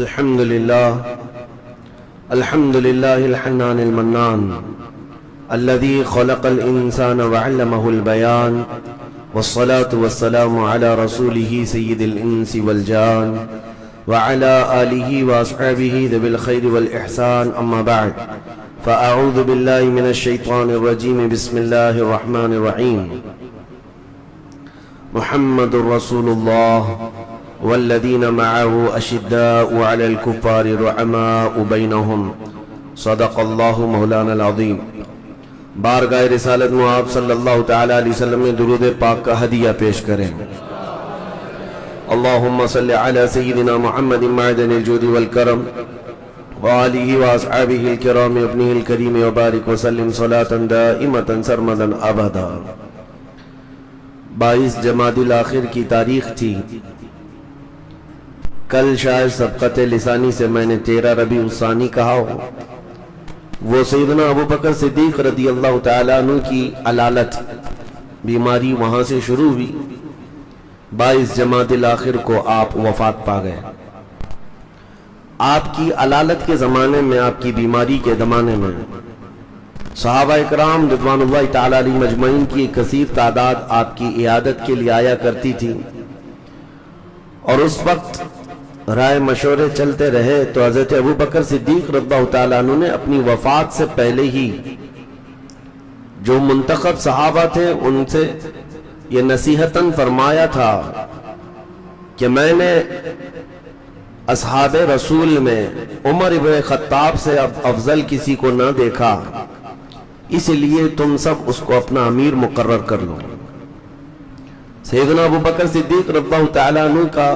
الحمد لله الحنان المنان الذي خلق الإنسان وعلمه البيان والصلاة والسلام على رسوله سيد الإنس والجان وعلى آله وأصحابه ذوي الخير والإحسان أما بعد فأعوذ بالله من الشيطان الرجيم بسم الله الرحمن الرحيم محمد رسول الله والذين معه أشداء على الكفار رحماء بينهم صدق الله مولانا العظيم. بارگاہ رسالت میں آپ صلی اللہ تعالی علیہ وسلم میں درود پاک کا ہدیہ پیش کریں. اللہم صلی علی سیدنا محمد معدن الجود والکرم وآلہ واصحابہ الکرام ابنہ الکریم وبارک وسلم صلاة دائمة سرمدا ابدا. 22 جمادی الاخر کی تاریخ تھی. کل شاید سبقت لسانی سے میں نے 13 ربیع الثانی کہا ہو. وہ سیدنا ابو بکر صدیق رضی اللہ تعالیٰ عنہ کی علالت بیماری وہاں سے شروع ہوئی. 22 جمادی الاخر کو آپ وفات پا گئے. آپ کی علالت کے زمانے میں، آپ کی بیماری کے زمانے میں صحابہ اکرام رضوان اللہ تعالیٰ علیہ مجمعین کی ایک کثیر تعداد آپ کی عیادت کے لیے آیا کرتی تھی، اور اس وقت رائے مشورے چلتے رہے تو حضرت ابو بکر صدیق رضی اللہ تعالیٰ عنہ نے اپنی وفات سے پہلے ہی جو منتخب صحابہ تھے ان سے یہ نصیحتاً فرمایا تھا کہ میں نے اصحاب رسول میں عمر ابن خطاب سے اب افضل کسی کو نہ دیکھا، اس لیے تم سب اس کو اپنا امیر مقرر کر لو. سیدنا ابو بکر صدیق رضی اللہ تعالیٰ عنہ کا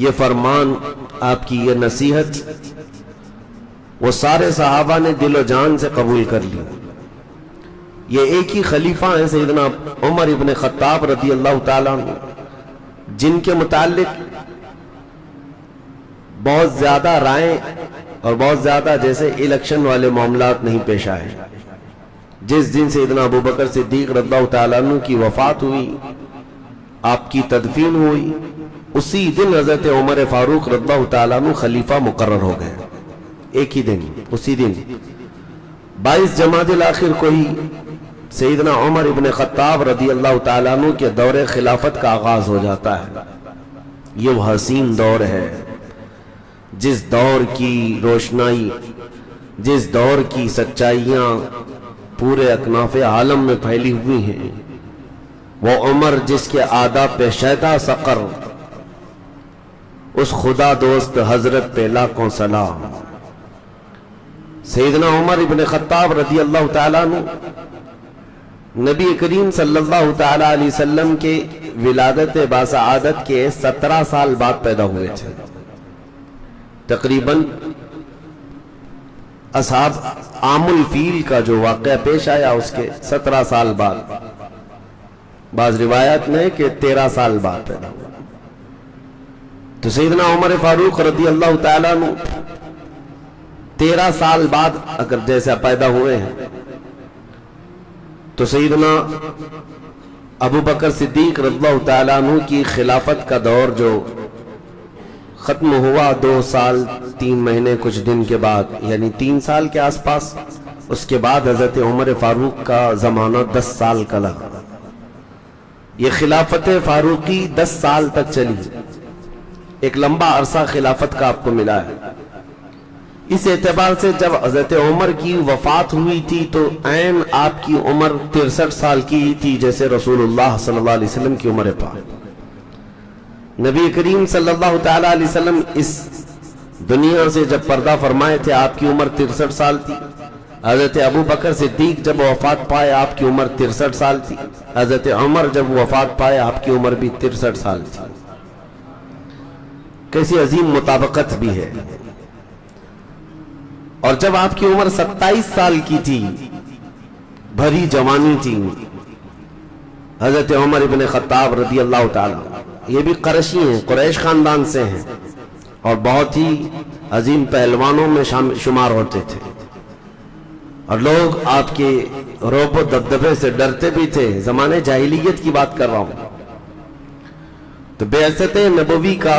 یہ فرمان، آپ کی یہ نصیحت، وہ سارے صحابہ نے دل و جان سے قبول کر لی. یہ ایک ہی خلیفہ ہیں سیدنا عمر ابن خطاب رضی اللہ تعالیٰ عنہ، جن کے متعلق بہت زیادہ رائے اور بہت زیادہ جیسے الیکشن والے معاملات نہیں پیش آئے. جس دن سیدنا ابو بکر صدیق رضی اللہ تعالیٰ عنہ کی وفات ہوئی، آپ کی تدفین ہوئی، اسی دن حضرت عمر فاروق رضی اللہ تعالیٰ عنہ خلیفہ مقرر ہو گئے. ایک ہی دن، اسی دن 22 جمادی الاخر کو ہی سیدنا عمر ابن خطاب رضی اللہ تعالیٰ عنہ کے دور خلافت کا آغاز ہو جاتا ہے. یہ وہ حسین دور ہے جس دور کی روشنائی، جس دور کی سچائیاں پورے اکناف عالم میں پھیلی ہوئی ہیں. وہ عمر جس کے آداب پہ شیدا سقر، اس خدا دوست حضرت پہ لاکھوں سلام. سیدنا عمر ابن خطاب رضی اللہ تعالیٰ عنہ نبی کریم صلی اللہ تعالیٰ علیہ وسلم کے ولادت باسعادت کے 17 سال بعد پیدا ہوئے تھے. تقریباً اصحاب عام الفیل کا جو واقعہ پیش آیا اس کے 17 سال بعد، بعض روایت میں کہ 13 سال بعد پیدا ہوا. تو سیدنا عمر فاروق رضی اللہ تعالیٰ عنہ 13 سال بعد اگر جیسا پیدا ہوئے ہیں، تو سیدنا ابو بکر صدیق رضی اللہ تعالیٰ عنہ کی خلافت کا دور جو ختم ہوا 2 سال 3 مہینے کچھ دن کے بعد، یعنی 3 سال کے آس پاس، اس کے بعد حضرت عمر فاروق کا زمانہ 10 سال کا لگا. یہ خلافت فاروقی 10 سال تک چلی. ایک لمبا عرصہ خلافت کا آپ کو ملا ہے. اس اعتبار سے جب حضرت عمر کی وفات ہوئی تھی تو عین آپ کی عمر 63 سال کی تھی، جیسے رسول اللہ صلی اللہ علیہ وسلم کی عمر پاک. نبی کریم صلی اللہ تعالیٰ علیہ وسلم اس دنیا سے جب پردہ فرمائے تھے آپ کی عمر 63 سال تھی. حضرت ابو بکر صدیق جب وفات پائے آپ کی عمر 63 سال تھی. حضرت عمر جب وفات پائے آپ کی عمر بھی 63 سال تھی. کیسی عظیم مطابقت بھی ہے. اور جب آپ کی عمر 27 سال کی تھی، بھری جوانی تھی، حضرت عمر ابن خطاب رضی اللہ تعالیٰ، یہ بھی قرشی ہیں، قریش خاندان سے ہیں، اور بہت ہی عظیم پہلوانوں میں شمار ہوتے تھے، اور لوگ آپ کے رعب و دبدبے سے ڈرتے بھی تھے. زمانے جاہلیت کی بات کر رہا ہوں. تو بعثت نبوی کا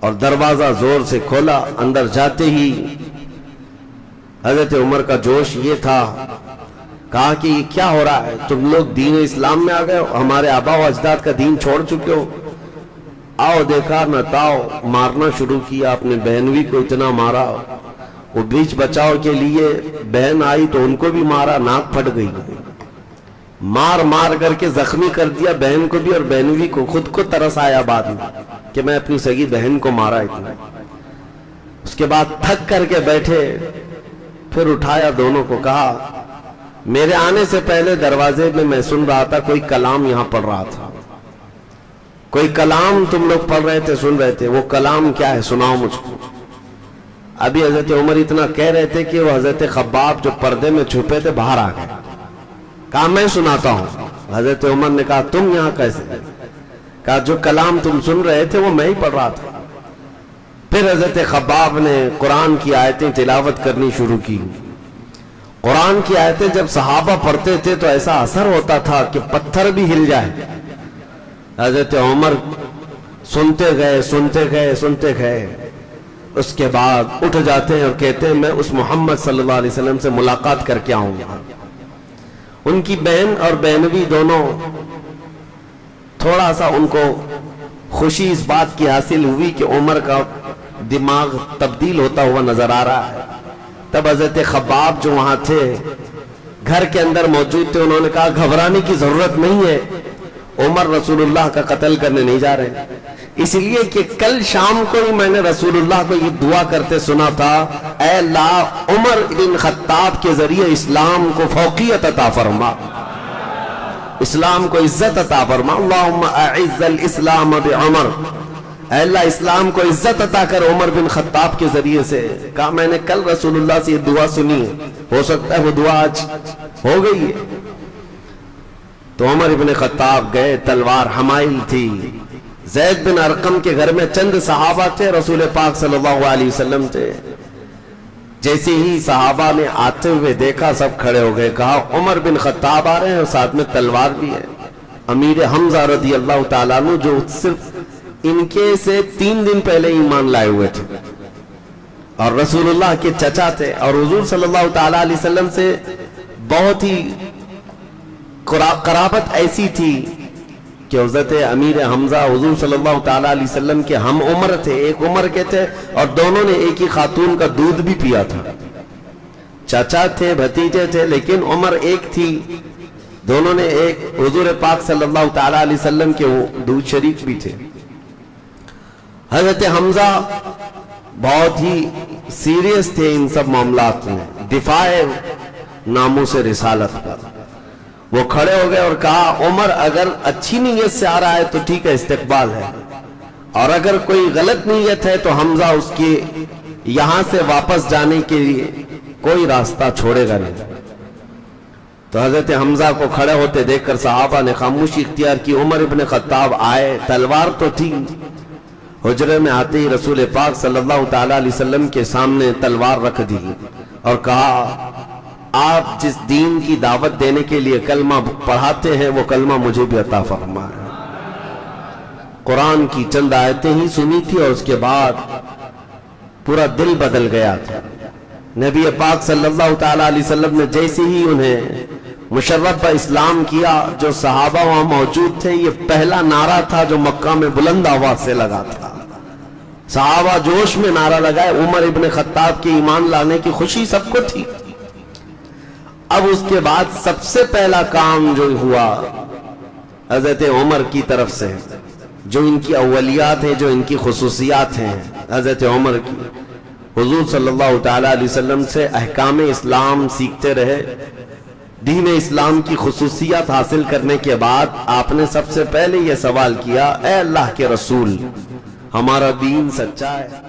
اور دروازہ زور سے کھولا. اندر جاتے ہی حضرت عمر کا جوش یہ تھا، کہا کہ یہ کیا ہو رہا ہے؟ تم لوگ دین اسلام میں آ گئے ہو، ہمارے آبا و اجداد کا دین چھوڑ چکے ہو. آؤ دیکھا نہ تاؤ، مارنا شروع کیا. اپنے بہنوی کو اتنا مارا، وہ بیچ بچاؤ کے لیے بہن آئی تو ان کو بھی مارا، ناک پھٹ گئی. مار مار کر کے زخمی کر دیا بہن کو بھی اور بہنوی کو. خود کو ترس آیا بعد میں کہ میں اپنی سگی بہن کو مارا اتنا. اس کے بعد تھک کر کے بیٹھے، پھر اٹھایا دونوں کو، کہا میرے آنے سے پہلے دروازے میں میں سن رہا تھا کوئی کلام یہاں پڑھ رہا تھا، کوئی کلام تم لوگ پڑھ رہے تھے، سن رہے تھے. وہ کلام کیا ہے سناؤ مجھ کو. ابھی حضرت عمر اتنا کہہ رہے تھے کہ وہ حضرت خباب جو پردے میں چھپے تھے باہر آ گئے. کہا میں سناتا ہوں. حضرت عمر نے کہا تم یہاں کیسے؟ کہا جو کلام تم سن رہے تھے وہ میں ہی پڑھ رہا تھا. پھر حضرت خباب نے قرآن کی آیتیں تلاوت کرنی شروع کی. قرآن کی آیتیں جب صحابہ پڑھتے تھے تو ایسا اثر ہوتا تھا کہ پتھر بھی ہل جائے. حضرت عمر سنتے گئے سنتے گئے سنتے گئے. اس کے بعد اٹھ جاتے ہیں اور کہتے ہیں میں اس محمد صلی اللہ علیہ وسلم سے ملاقات کر کے آؤں گا. ان کی بہن اور بہنوی دونوں تھوڑا سا ان کو خوشی اس بات کی حاصل ہوئی کہ عمر کا دماغ تبدیل ہوتا ہوا نظر آ رہا ہے. تب حضرت خباب جو وہاں تھے گھر کے اندر موجود تھے، انہوں نے کہا گھبرانے کی ضرورت نہیں ہے، عمر رسول اللہ کا قتل کرنے نہیں جا رہے. اس لیے کہ کل شام کو ہی میں نے رسول اللہ کو یہ دعا کرتے سنا تھا، اے اللہ عمر بن خطاب کے ذریعے اسلام کو فوقیت عطا فرما، اسلام کو عزت عطا فرما. اللہم اعز الاسلام بعمر، اے اللہ اسلام کو عزت عطا کر عمر بن خطاب کے ذریعے سے. کہا میں نے کل رسول اللہ سے یہ دعا سنی ہے، ہو سکتا ہے وہ دعا آج ہو گئی ہے. تو عمر بن خطاب گئے، تلوار حمائل تھی. زید بن ارقم کے گھر میں چند صحابہ تھے، رسول پاک صلی اللہ علیہ وسلم تھے. جیسے ہی صحابہ نے آتے ہوئے دیکھا سب کھڑے ہو گئے. کہا عمر بن خطاب آ رہے ہیں اور ساتھ میں تلوار بھی ہے. امیر حمزہ رضی اللہ تعالیٰ عنہ جو صرف ان کے سے 3 دن پہلے ایمان لائے ہوئے تھے اور رسول اللہ کے چچا تھے، اور حضور صلی اللہ تعالیٰ علیہ وسلم سے بہت ہی قرابت ایسی تھی کہ حضرت امیر حمزہ حضور صلی اللہ تعالیٰ علیہ وسلم کے ہم عمر تھے، ایک عمر کے تھے، اور دونوں نے ایک ہی خاتون کا دودھ بھی پیا تھا. چچا تھے، بھتیجے تھے، لیکن عمر ایک تھی. دونوں نے ایک حضور پاک صلی اللہ تعالیٰ علیہ وسلم کے دودھ شریک بھی تھے. حضرت حمزہ بہت ہی سیریس تھے ان سب معاملات میں، دفاع ناموس رسالت پر. وہ کھڑے ہو گئے اور کہا عمر اگر اچھی نیت سے آ رہا ہے تو ٹھیک ہے، استقبال ہے، اور اگر کوئی غلط نیت ہے تو حمزہ اس کی یہاں سے واپس جانے کے لیے کوئی راستہ چھوڑے گا نہیں. تو حضرت حمزہ کو کھڑے ہوتے دیکھ کر صحابہ نے خاموشی اختیار کی. عمر ابن خطاب آئے، تلوار تو تھی. حجرے میں آتے ہی رسول پاک صلی اللہ تعالیٰ علیہ وسلم کے سامنے تلوار رکھ دی اور کہا آپ جس دین کی دعوت دینے کے لیے کلمہ پڑھاتے ہیں وہ کلمہ مجھے بھی عطا فرمائے. قرآن کی چند آیتیں ہی سنی تھی اور اس کے بعد پورا دل بدل گیا تھا. نبی پاک صلی اللہ تعالیٰ علیہ وسلم نے جیسے ہی انہیں مشرف اسلام کیا، جو صحابہ وہاں موجود تھے، یہ پہلا نعرہ تھا جو مکہ میں بلند آواز سے لگا تھا. صحابہ جوش میں نعرہ لگائے. عمر ابن خطاب کے ایمان لانے کی خوشی سب کو تھی. اب اس کے بعد سب سے پہلا کام جو ہوا حضرت عمر کی طرف سے، جو ان کی اولیات ہیں، جو ان کی خصوصیات ہیں حضرت عمر کی، حضور صلی اللہ تعالیٰ علیہ وسلم سے احکام اسلام سیکھتے رہے. دین اسلام کی خصوصیات حاصل کرنے کے بعد آپ نے سب سے پہلے یہ سوال کیا، اے اللہ کے رسول ہمارا دین سچا ہے؟